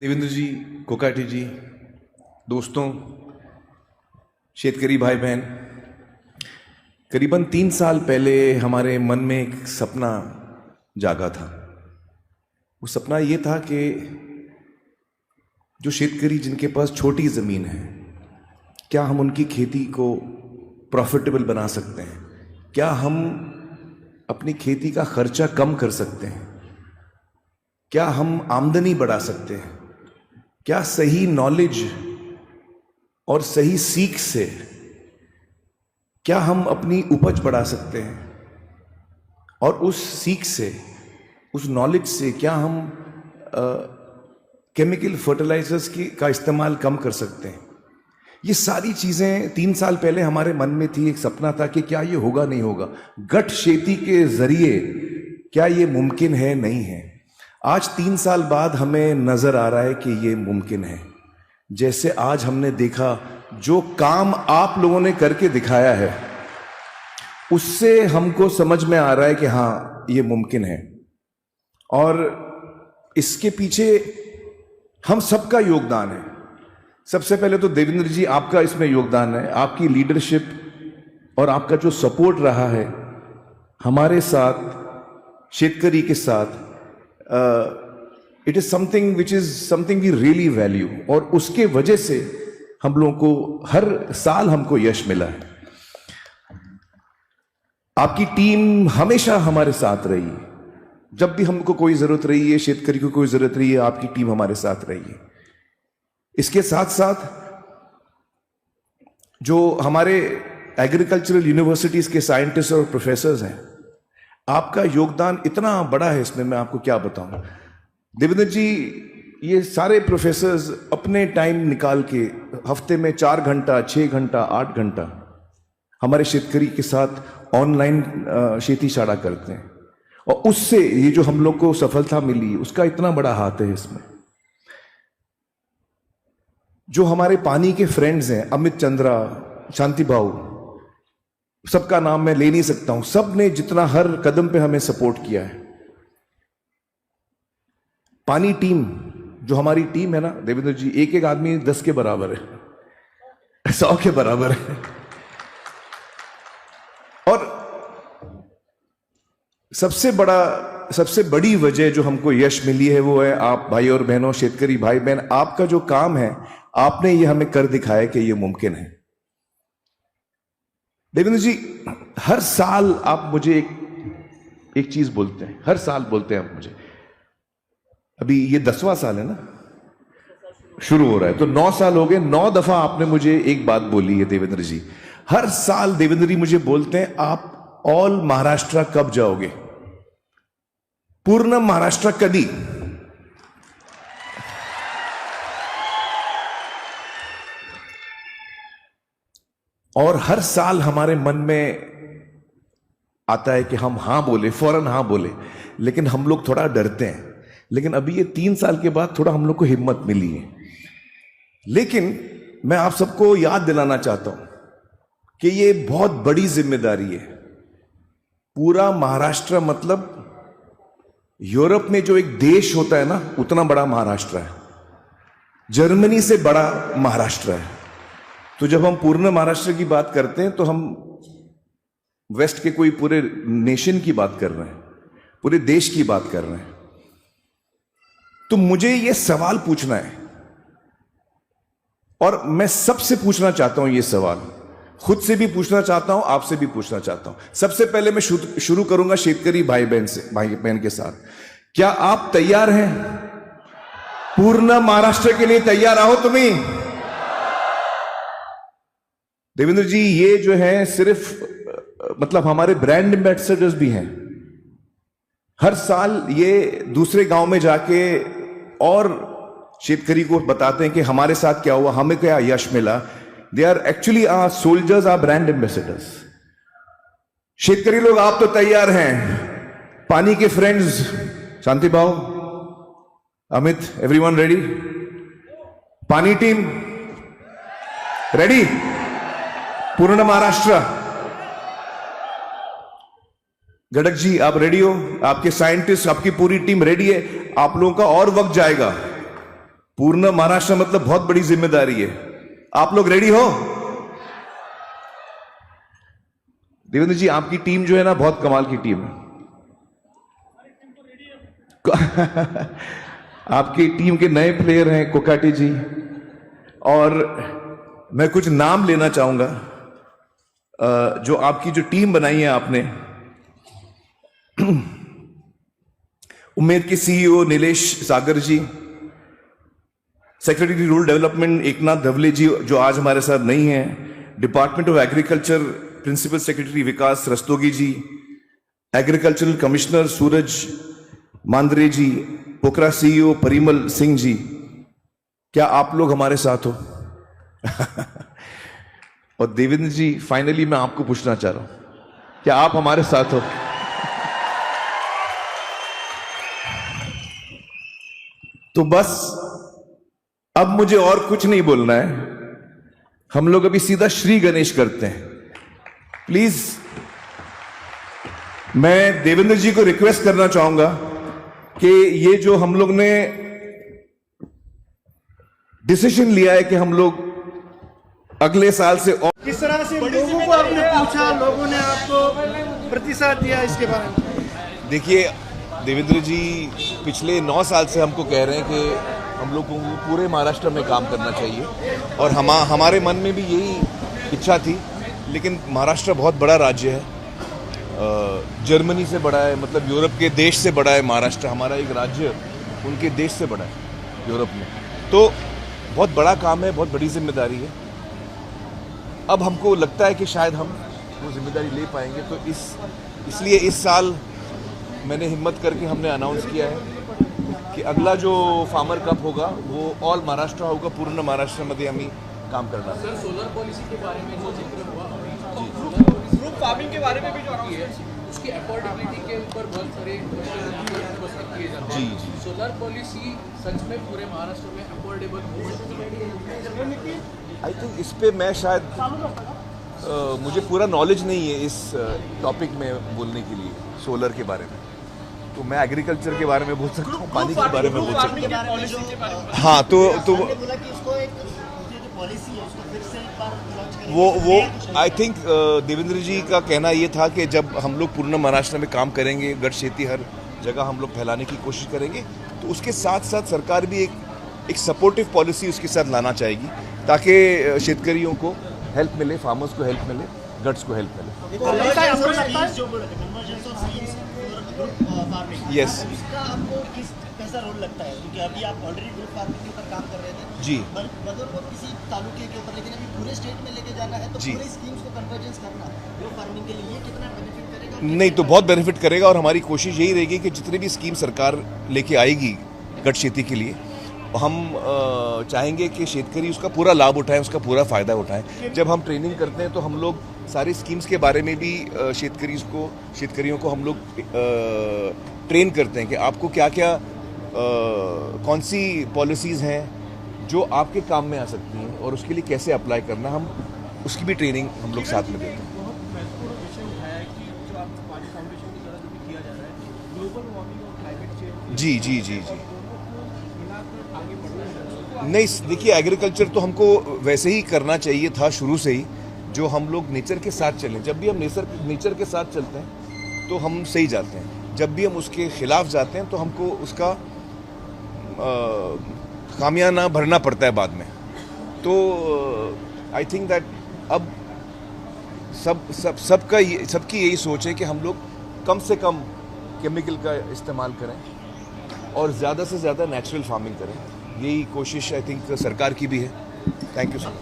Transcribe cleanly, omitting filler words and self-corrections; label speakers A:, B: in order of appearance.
A: देवेंद्र जी, कोकाटी जी, दोस्तों, शेतकरी भाई बहन, करीबन 3 साल पहले हमारे मन में एक सपना जागा था। वो सपना ये था कि जो शेतकरी जिनके पास छोटी ज़मीन है, क्या हम उनकी खेती को प्रॉफिटेबल बना सकते हैं? क्या हम अपनी खेती का खर्चा कम कर सकते हैं? क्या हम आमदनी बढ़ा सकते हैं? क्या सही नॉलेज और सही सीख से क्या हम अपनी उपज बढ़ा सकते हैं? और उस सीख से, उस नॉलेज से क्या हम केमिकल फर्टिलाइजर्स का इस्तेमाल कम कर सकते हैं? ये सारी चीज़ें 3 साल पहले हमारे मन में थी। एक सपना था कि क्या ये होगा, नहीं होगा। गठ खेती के जरिए क्या ये मुमकिन है, नहीं है। आज 3 साल बाद हमें नजर आ रहा है कि ये मुमकिन है। जैसे आज हमने देखा, जो काम आप लोगों ने करके दिखाया है, उससे हमको समझ में आ रहा है कि हाँ, ये मुमकिन है। और इसके पीछे हम सबका योगदान है। सबसे पहले तो देवेंद्र जी, आपका इसमें योगदान है। आपकी लीडरशिप और आपका जो सपोर्ट रहा है हमारे साथ, शेतकरी के साथ, it is something which is something we really value. और उसके वजह से हम लोगों को हर साल हमको यश मिला है। आपकी टीम हमेशा हमारे साथ रही है। जब भी हमको कोई जरूरत रही है, शेतकरी को कोई जरूरत रही है, आपकी टीम हमारे साथ रही है। इसके साथ साथ जो हमारे एग्रीकल्चरल यूनिवर्सिटीज के साइंटिस्ट और प्रोफेसर्स हैं, आपका योगदान इतना बड़ा है इसमें, मैं आपको क्या बताऊं। देवेंद्र जी, ये सारे प्रोफेसर्स अपने टाइम निकाल के हफ्ते में 4 घंटा, 6 घंटा, 8 घंटा हमारे शेतकरी के साथ ऑनलाइन खेती-शाड़ा करते हैं। और उससे ये जो हम लोग को सफलता मिली, उसका इतना बड़ा हाथ है इसमें। जो हमारे पानी के फ्रेंड्स हैं, अमित चंद्रा, शांति भाऊ, सबका नाम मैं ले नहीं सकता हूं। सब ने जितना हर कदम पे हमें सपोर्ट किया है। पानी टीम, जो हमारी टीम है ना देवेंद्र जी, एक एक आदमी 10 के बराबर है, 100 के बराबर है। और सबसे बड़ी वजह जो हमको यश मिली है, वो है आप भाई और बहनों, शेतकरी भाई बहन। आपका जो काम है, आपने ये हमें कर दिखाया कि ये मुमकिन है। देवेंद्र जी, हर साल आप मुझे एक चीज बोलते हैं, हर साल बोलते हैं आप मुझे। अभी ये 10वां साल है ना, शुरू हो रहा है, तो 9 साल हो गए। 9 दफा आपने मुझे एक बात बोली है देवेंद्र जी। हर साल देवेंद्र जी मुझे बोलते हैं, आप ऑल महाराष्ट्र कब जाओगे? पूर्ण महाराष्ट्र कदी? और हर साल हमारे मन में आता है कि हम हां बोले, फौरन हां बोले, लेकिन हम लोग थोड़ा डरते हैं। लेकिन अभी ये 3 साल के बाद थोड़ा हम लोग को हिम्मत मिली है। लेकिन मैं आप सबको याद दिलाना चाहता हूं कि ये बहुत बड़ी जिम्मेदारी है। पूरा महाराष्ट्र मतलब यूरोप में जो एक देश होता है ना, उतना बड़ा महाराष्ट्र है। जर्मनी से बड़ा महाराष्ट्र है। तो जब हम पूर्ण महाराष्ट्र की बात करते हैं, तो हम वेस्ट के कोई पूरे नेशन की बात कर रहे हैं, पूरे देश की बात कर रहे हैं। तो मुझे यह सवाल पूछना है, और मैं सबसे पूछना चाहता हूं ये सवाल, खुद से भी पूछना चाहता हूं, आपसे भी पूछना चाहता हूं। सबसे पहले मैं शुरू करूंगा शेतकरी भाई बहन के साथ। क्या आप तैयार हैं? पूर्ण महाराष्ट्र के लिए तैयार आओ तुम्हें? देवेंद्र जी, ये जो है सिर्फ मतलब हमारे ब्रांड एम्बेसडर्स भी हैं। हर साल ये दूसरे गांव में जाके और शेतकरी को बताते हैं कि हमारे साथ क्या हुआ, हमें क्या यश मिला। They are actually our soldiers, our brand ambassadors. शेतकरी लोग, आप तो तैयार हैं? पानी के फ्रेंड्स, शांति भाव, अमित, एवरीवन रेडी? पानी टीम रेडी? पूर्ण महाराष्ट्र, गडक जी आप रेडी हो? आपके साइंटिस्ट, आपकी पूरी टीम रेडी है? आप लोगों का और वक्त जाएगा। पूर्ण महाराष्ट्र मतलब बहुत बड़ी जिम्मेदारी है। आप लोग रेडी हो? देवेंद्र जी, आपकी टीम जो है ना, बहुत कमाल की टीम है। आपकी टीम के नए प्लेयर हैं कोकाटी जी, और मैं कुछ नाम लेना चाहूंगा जो आपकी जो टीम बनाई है आपने। उम्मेद के CEO Nilesh Sagar ji, secretary rural development Eknath Dhawale ji जो आज हमारे साथ नहीं हैं, department of agriculture principal secretary Vikas Rastogi ji, agricultural commissioner Suraj Mandre ji, Pokhra CEO Parimal Singh ji, क्या आप लोग हमारे साथ हो? और देवेंद्र जी, फाइनली मैं आपको पूछना चाह रहा हूं, क्या आप हमारे साथ हो? तो बस अब मुझे और कुछ नहीं बोलना है, हम लोग अभी सीधा श्री गणेश करते हैं। प्लीज मैं देवेंद्र जी को रिक्वेस्ट करना चाहूंगा कि ये जो हम लोग ने डिसीजन लिया है कि हम लोग अगले साल से और
B: किस तरह से लोगों को आपने पूछा, लोगों ने आपको प्रतिसाद दिया, इसके बारे में?
A: देखिए देवेंद्र जी, पिछले 9 साल से हमको कह रहे हैं कि हम लोगों को पूरे महाराष्ट्र में काम करना चाहिए, और हमारे मन में भी यही इच्छा थी। लेकिन महाराष्ट्र बहुत बड़ा राज्य है, जर्मनी से बड़ा है, मतलब यूरोप के देश से बड़ा है महाराष्ट्र। हमारा एक राज्य उनके देश से बड़ा है यूरोप में, तो बहुत बड़ा काम है, बहुत बड़ी जिम्मेदारी है। अब हमको लगता है कि शायद हम वो जिम्मेदारी ले पाएंगे, तो इसलिए इस साल मैंने हिम्मत करके हमने अनाउंस किया है कि अगला जो फार्मर कप होगा वो ऑल महाराष्ट्र होगा, पूर्ण महाराष्ट्र मध्ये आम्ही काम करना।
C: सर, सोलर पॉलिसी के बारे में जो जिक्र हुआ,
B: ग्रुप फार्मिंग के बारे में भी जो है
C: उसकी अफोर्डेबिलिटी के ऊपर बहुत सारे क्वेश्चन किए जाते हैं।
A: जी।
C: सोलर पॉलिसी सच में पूरे महाराष्ट्र में अफोर्डेबल हो सकती है?
A: आई थिंक इस पे मैं शायद मुझे पूरा नॉलेज नहीं है इस टॉपिक में बोलने के लिए, सोलर के बारे में। तो मैं एग्रीकल्चर के बारे में बोल सकता हूँ, पानी के बारे में बोल सकता हूँ। हाँ, तो वो आई थिंक देवेंद्र जी का कहना ये था कि जब हम लोग पूर्ण महाराष्ट्र में काम करेंगे, गढ़ शेती हर जगह हम लोग फैलाने की कोशिश करेंगे, तो उसके साथ साथ सरकार भी एक सपोर्टिव पॉलिसी उसके साथ लाना चाहेगी, ताकि शेतकरियों को हेल्प मिले, फार्मर्स को हेल्प मिले, गट्स को हेल्प मिले। यस,
D: आपको कैसा रोल लगता है? क्योंकि अभी आप ऑलरेडी ग्रुप फार्मिंग के ऊपर काम कर रहे थे
A: जी,
D: बदौर किसी तालुके के ऊपर, लेकिन अभी पूरे स्टेट में लेके जाना है, तो
A: जी,
D: पूरे स्कीम्स को कन्वर्जेंस करना ग्रुप फार्मिंग के लिए कितना बेनिफिट करेगा?
A: नहीं तो बहुत बेनिफिट करेगा, और हमारी कोशिश यही रहेगी कि जितनी भी स्कीम सरकार लेके आएगी गट खेती के लिए, हम चाहेंगे कि शेतकरी उसका पूरा लाभ उठाएं, उसका पूरा फ़ायदा उठाएं। जब हम ट्रेनिंग करते हैं तो हम लोग सारी स्कीम्स के बारे में भी शेतकरियों को हम लोग ट्रेन करते हैं कि आपको क्या क्या कौन सी पॉलिसीज़ हैं जो आपके काम में आ सकती हैं, और उसके लिए कैसे अप्लाई करना, हम उसकी भी ट्रेनिंग हम लोग साथ में देते हैं।
B: बहुत महत्वपूर्ण विषय उठाया है कि जो आप पानी फाउंडेशन की तरह जो भी किया जा रहा है, ग्लोबल वार्मिंग और क्लाइमेट चेंज,
A: जी जी जी जी
B: मिलाकर आगे बढ़ना है।
A: नहीं, देखिए एग्रीकल्चर तो हमको वैसे ही करना चाहिए था शुरू से ही, जो हम लोग नेचर के साथ चलें। जब भी हम नेचर के साथ चलते हैं तो हम सही जाते हैं, जब भी हम उसके खिलाफ जाते हैं तो हमको उसका खामियाना भरना पड़ता है बाद में। तो आई थिंक दैट अब सबकी यही सोच है कि हम लोग कम से कम केमिकल का इस्तेमाल करें और ज़्यादा से ज़्यादा नेचुरल फार्मिंग करें। यही कोशिश आई थिंक सरकार की भी है। Thank you sir.